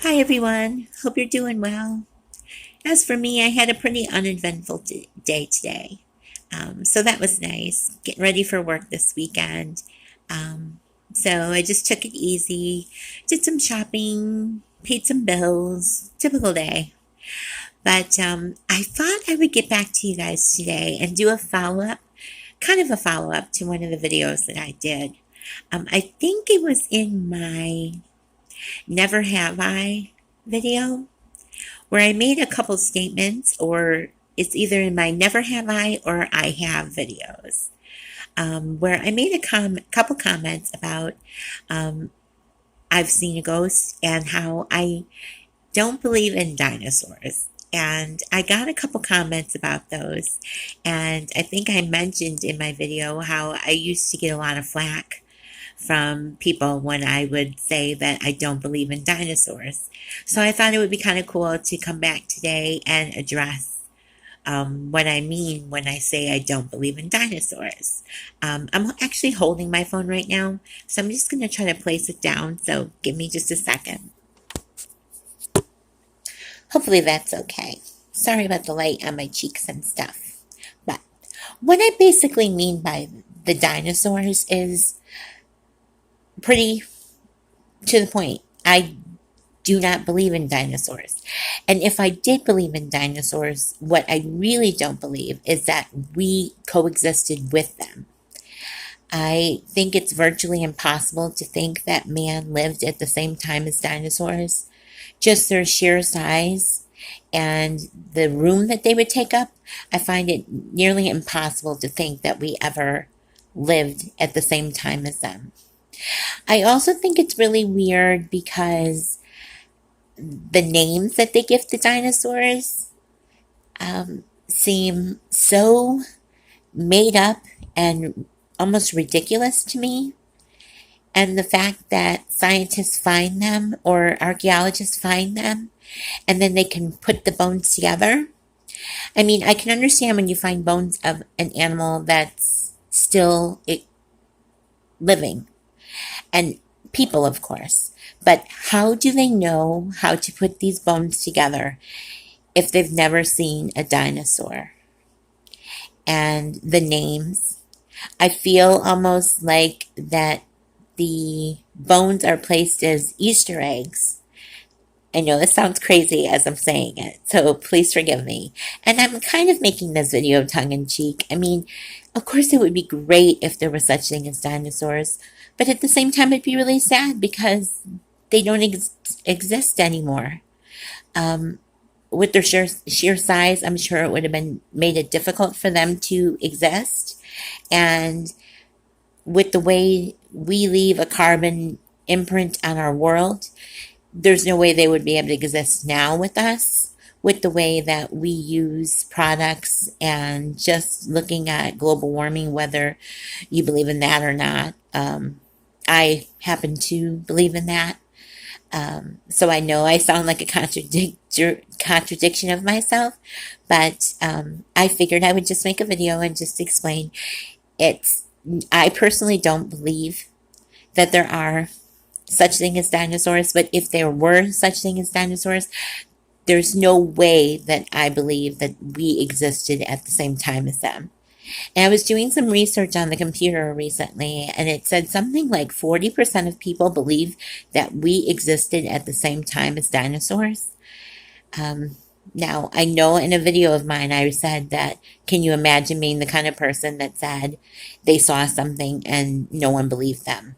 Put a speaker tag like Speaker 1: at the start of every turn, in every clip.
Speaker 1: Hi everyone, hope you're doing well. As for me, I had a pretty uneventful day today. So that was nice. Getting ready for work this weekend. Um, so I just took it easy, did some shopping, paid some bills, typical day. But I thought I would get back to you guys today and do a follow up, kind of a follow up to one of the videos that I did. I think it was in my Never Have I video where I made a couple statements, or it's either in my Never Have I or I Have videos, where I made a couple comments about I've seen a ghost and how I don't believe in dinosaurs. And I got a couple comments about those. And I think I mentioned in my video how I used to get a lot of flack from people when I would say that I don't believe in dinosaurs. So I thought it would be kind of cool to come back today and address what I mean when I say I don't believe in dinosaurs. I'm actually holding my phone right now, so I'm just going to try to place it down. So give me just a second. Hopefully that's okay. Sorry about the light on my cheeks and stuff. But what I basically mean by the dinosaurs is pretty to the point. I do not believe in dinosaurs. And if I did believe in dinosaurs, what I really don't believe is that we coexisted with them. I think it's virtually impossible to think that man lived at the same time as dinosaurs. Just their sheer size and the room that they would take up, I find it nearly impossible to think that we ever lived at the same time as them. I also think it's really weird because the names that they give the dinosaurs seem so made up and almost ridiculous to me. And the fact that scientists find them or archaeologists find them and then they can put the bones together. I mean, I can understand when you find bones of an animal that's still living, and people, of course. But how do they know how to put these bones together if they've never seen a dinosaur? And the names, I feel almost like that the bones are placed as Easter eggs. I know this sounds crazy as I'm saying it, so please forgive me. And I'm kind of making this video tongue in cheek. I mean, of course it would be great if there was such thing as dinosaurs, but at the same time it'd be really sad because they don't exist anymore. With their sheer size, I'm sure it would have been made it difficult for them to exist. And with the way we leave a carbon imprint on our world, there's no way they would be able to exist now with us, with the way that we use products and just looking at global warming, whether you believe in that or not. I happen to believe in that. So I know I sound like a contradiction of myself, but I figured I would just make a video and just explain I personally don't believe that there are such thing as dinosaurs, but if there were such thing as dinosaurs, there's no way that I believe that we existed at the same time as them. And I was doing some research on the computer recently, and it said something like 40% of people believe that we existed at the same time as dinosaurs. Now, I know in a video of mine I said that, can you imagine being the kind of person that said they saw something and no one believed them?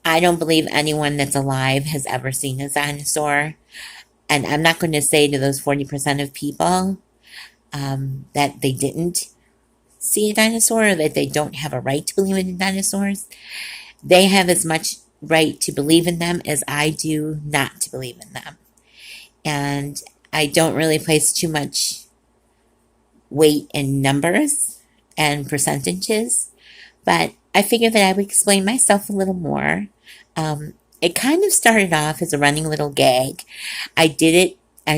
Speaker 1: I don't believe anyone that's alive has ever seen a dinosaur. And I'm not going to say to those 40% of people that they didn't see a dinosaur or that they don't have a right to believe in dinosaurs. They have as much right to believe in them as I do not to believe in them. And I don't really place too much weight in numbers and percentages, but I figured that I would explain myself a little more. It kind of started off as a running little gag. I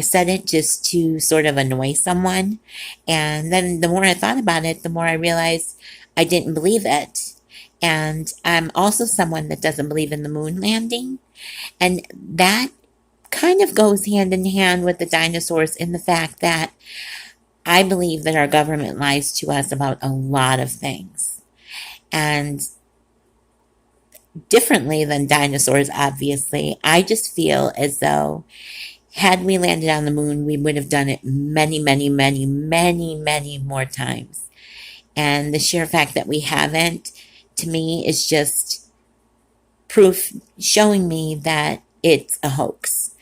Speaker 1: said it just to sort of annoy someone. And then the more I thought about it, the more I realized I didn't believe it. And I'm also someone that doesn't believe in the moon landing. And that kind of goes hand in hand with the dinosaurs in the fact that I believe that our government lies to us about a lot of things. And differently than dinosaurs, obviously, I just feel as though had we landed on the moon, we would have done it many, many, many, many, many more times. And the sheer fact that we haven't, to me, is just proof showing me that it's a hoax.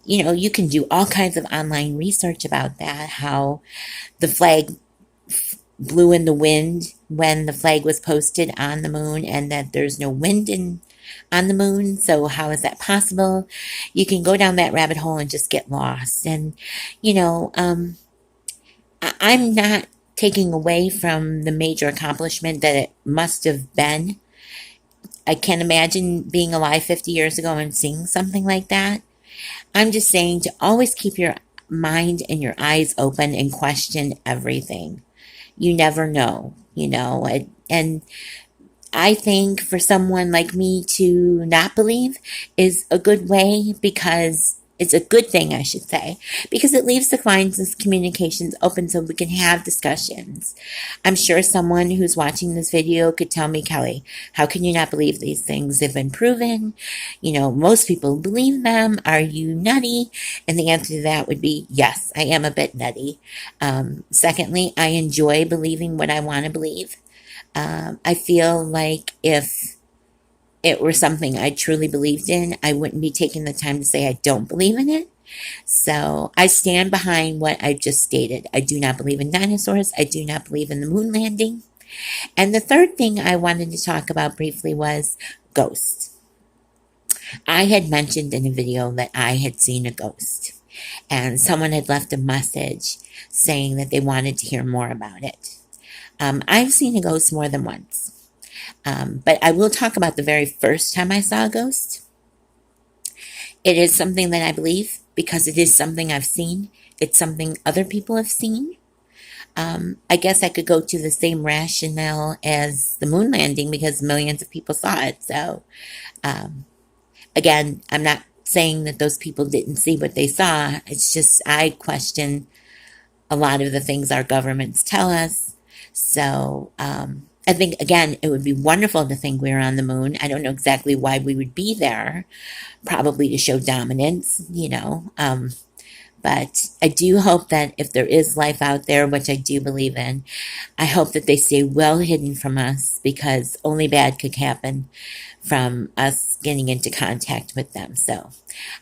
Speaker 1: You can do all kinds of online research about that, how the flag blew in the wind when the flag was posted on the moon, and that there's no wind on the moon. So how is that possible? You can go down that rabbit hole and just get lost. And I'm not taking away from the major accomplishment that it must have been. I can't imagine being alive 50 years ago and seeing something like that. I'm just saying to always keep your mind and your eyes open and question everything. You never know, and I think for someone like me to not believe is a good way, because it's a good thing, I should say, because it leaves the lines of communications open so we can have discussions. I'm sure someone who's watching this video could tell me, Kelly, how can you not believe these things? They've been proven. Most people believe them. Are you nutty? And the answer to that would be yes, I am a bit nutty. Secondly, I enjoy believing what I want to believe. I feel like if it were something I truly believed in, I wouldn't be taking the time to say I don't believe in it. So I stand behind what I just stated. I do not believe in dinosaurs. I do not believe in the moon landing. And the third thing I wanted to talk about briefly was ghosts. I had mentioned in a video that I had seen a ghost, and someone had left a message saying that they wanted to hear more about it. I've seen a ghost more than once. But I will talk about the very first time I saw a ghost. It is something that I believe because it is something I've seen. It's something other people have seen. I guess I could go to the same rationale as the moon landing because millions of people saw it. So, again, I'm not saying that those people didn't see what they saw. It's just I question a lot of the things our governments tell us. So, I think, again, it would be wonderful to think we were on the moon. I don't know exactly why we would be there, probably to show dominance, but I do hope that if there is life out there, which I do believe in, I hope that they stay well hidden from us, because only bad could happen from us getting into contact with them. So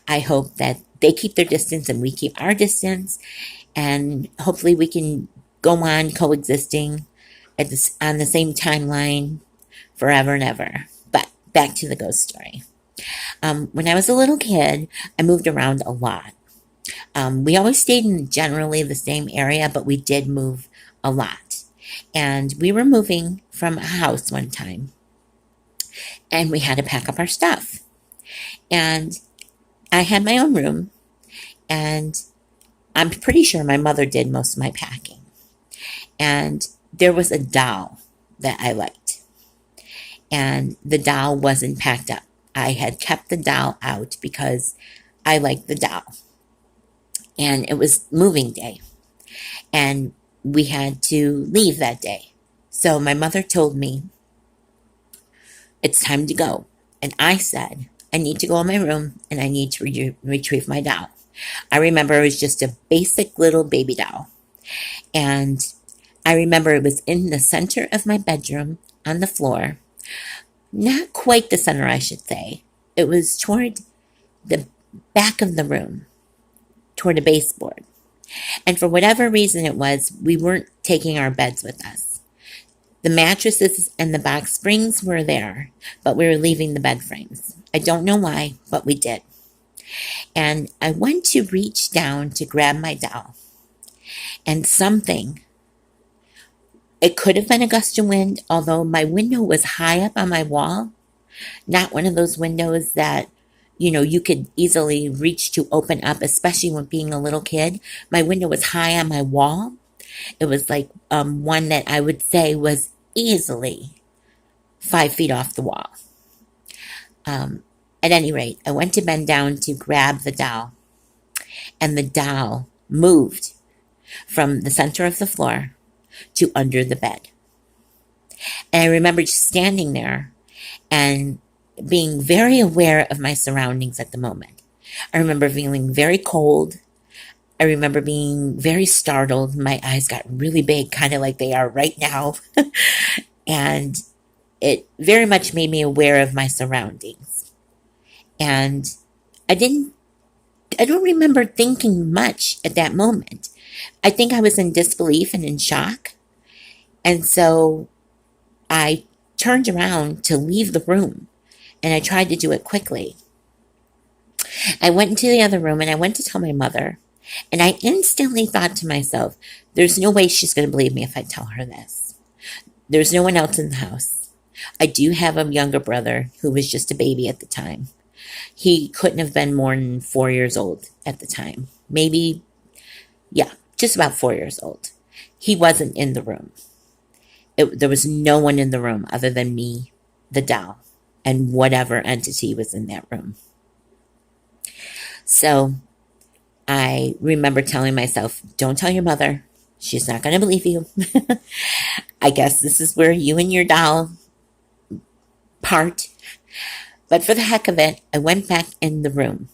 Speaker 1: I hope that they keep their distance and we keep our distance, and hopefully we can go on coexisting on the same timeline forever and ever. But back to the ghost story. When I was a little kid, I moved around a lot. We always stayed in generally the same area, but we did move a lot. And we were moving from a house one time, and we had to pack up our stuff. And I had my own room, and I'm pretty sure my mother did most of my packing. And there was a doll that I liked, and the doll wasn't packed up. I had kept the doll out because I liked the doll, and it was moving day, and we had to leave that day. So my mother told me, it's time to go. And I said, I need to go in my room and I need to retrieve my doll. I remember it was just a basic little baby doll, and I remember it was in the center of my bedroom on the floor. Not quite the center, I should say. It was toward the back of the room, toward a baseboard. And for whatever reason it was, we weren't taking our beds with us. The mattresses and the box springs were there, but we were leaving the bed frames. I don't know why, but we did. And I went to reach down to grab my doll, and something, it could have been a gust of wind, although my window was high up on my wall. Not one of those windows that, you could easily reach to open up, especially when being a little kid. My window was high on my wall. It was like one that I would say was easily 5 feet off the wall. At any rate, I went to bend down to grab the doll, and the doll moved from the center of the floor to under the bed. And I remember just standing there and being very aware of my surroundings at the moment. I remember feeling very cold. I remember being very startled. My eyes got really big, kind of like they are right now. And it very much made me aware of my surroundings. And I don't remember thinking much at that moment. I think I was in disbelief and in shock. And so I turned around to leave the room, and I tried to do it quickly. I went into the other room and I went to tell my mother, and I instantly thought to myself, there's no way she's going to believe me if I tell her this. There's no one else in the house. I do have a younger brother who was just a baby at the time. He couldn't have been more than 4 years old at the time. Maybe, yeah, just about 4 years old. He wasn't in the room. There was no one in the room other than me, the doll, and whatever entity was in that room. So I remember telling myself, don't tell your mother. She's not going to believe you. I guess this is where you and your doll part. But for the heck of it, I went back in the room.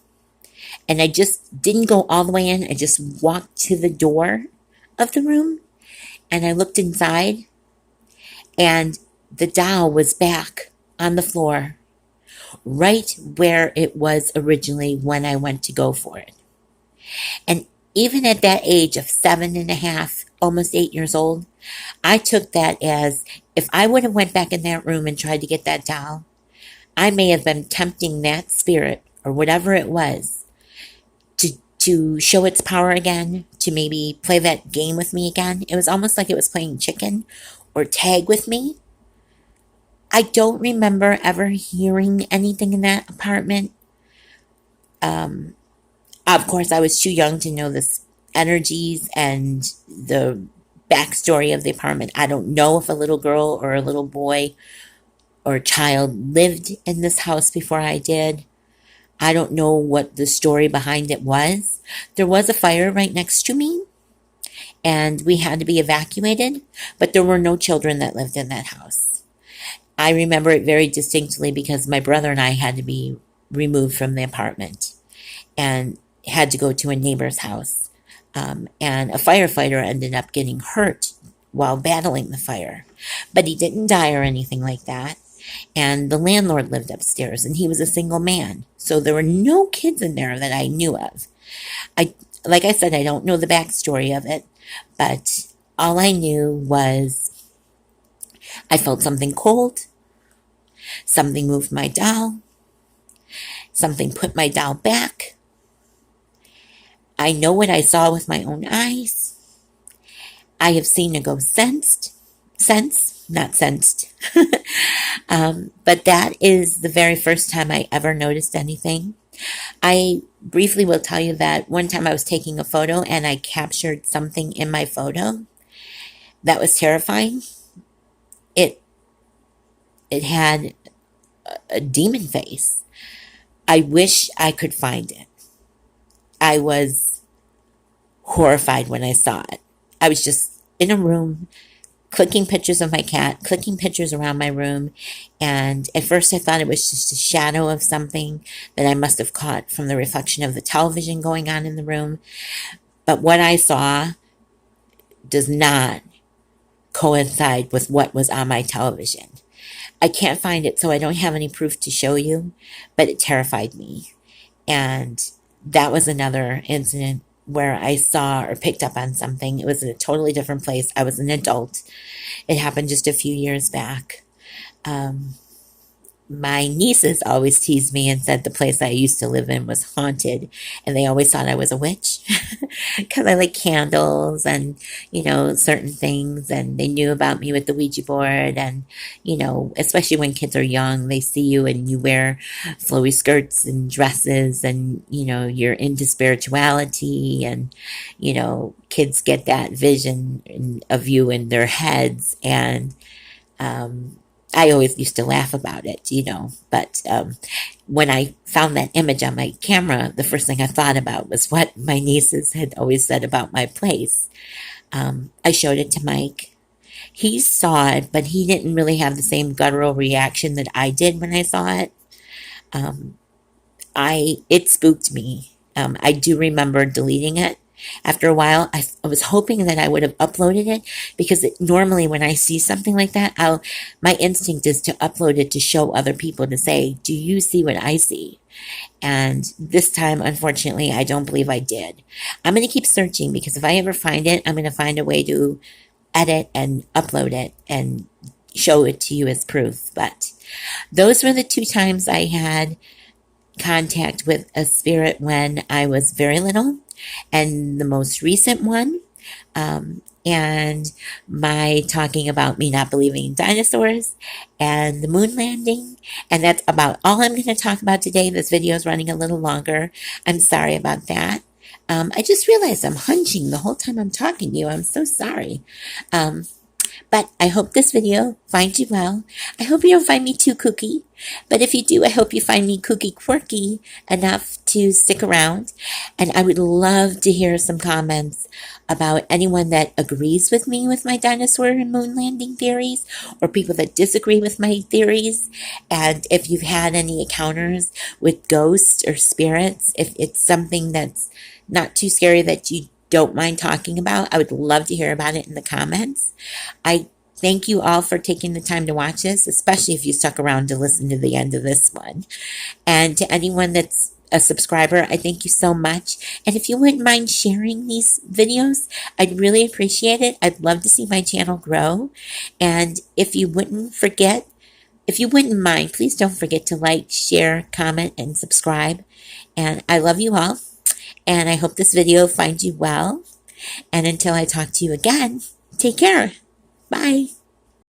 Speaker 1: And I just didn't go all the way in. I just walked to the door of the room. And I looked inside. And the doll was back on the floor, right where it was originally when I went to go for it. And even at that age of 7.5, almost 8 years old, I took that as, if I would have went back in that room and tried to get that doll, I may have been tempting that spirit or whatever it was to show its power again, to maybe play that game with me again. It was almost like it was playing chicken or tag with me. I don't remember ever hearing anything in that apartment. Of course, I was too young to know the energies and the backstory of the apartment. I don't know if a little girl or a little boy or a child lived in this house before I did. I don't know what the story behind it was. There was a fire right next to me, and we had to be evacuated, but there were no children that lived in that house. I remember it very distinctly because my brother and I had to be removed from the apartment and had to go to a neighbor's house. And a firefighter ended up getting hurt while battling the fire. But he didn't die or anything like that. And the landlord lived upstairs, and he was a single man. So there were no kids in there that I knew of. Like I said, I don't know the backstory of it, but all I knew was I felt something cold, something moved my doll, something put my doll back. I know what I saw with my own eyes. I have seen a ghost not sensed. But that is the very first time I ever noticed anything. I briefly will tell you that one time I was taking a photo and I captured something in my photo that was terrifying. It had a demon face. I wish I could find it. I was horrified when I saw it. I was just in a room clicking pictures of my cat, clicking pictures around my room, and at first I thought it was just a shadow of something that I must have caught from the reflection of the television going on in the room. But what I saw does not coincide with what was on my television. I can't find it, so I don't have any proof to show you, but it terrified me. And that was another incident where I saw or picked up on something. It was in a totally different place. I was an adult. It happened just a few years back. My nieces always teased me and said the place I used to live in was haunted, and they always thought I was a witch because I like candles and, certain things, and they knew about me with the Ouija board, and, especially when kids are young, they see you and you wear flowy skirts and dresses, and, you're into spirituality, and, kids get that vision of you in their heads, and, I always used to laugh about it, but when I found that image on my camera, the first thing I thought about was what my nieces had always said about my place. I showed it to Mike. He saw it, but he didn't really have the same guttural reaction that I did when I saw it. Um, it spooked me. I do remember deleting it. After a while, I was hoping that I would have uploaded it because normally when I see something like that, my instinct is to upload it to show other people to say, do you see what I see? And this time, unfortunately, I don't believe I did. I'm going to keep searching because if I ever find it, I'm going to find a way to edit and upload it and show it to you as proof. But those were the 2 times I had contact with a spirit when I was very little, and the most recent one, and my talking about me not believing in dinosaurs and the moon landing. And that's about all I'm going to talk about today. This video is running a little longer. I'm sorry about that. I just realized I'm hunching the whole time I'm talking to you. I'm so sorry. But I hope this video finds you well. I hope you don't find me too kooky. But if you do, I hope you find me kooky quirky enough to stick around. And I would love to hear some comments about anyone that agrees with me with my dinosaur and moon landing theories, or people that disagree with my theories. And if you've had any encounters with ghosts or spirits, if it's something that's not too scary that you don't mind talking about, I would love to hear about it in the comments. I thank you all for taking the time to watch this, especially if you stuck around to listen to the end of this one. And to anyone that's a subscriber, I thank you so much. And if you wouldn't mind sharing these videos, I'd really appreciate it. I'd love to see my channel grow. And if you wouldn't mind, please don't forget to like, share, comment, and subscribe. And I love you all. And I hope this video finds you well. And until I talk to you again, take care. Bye.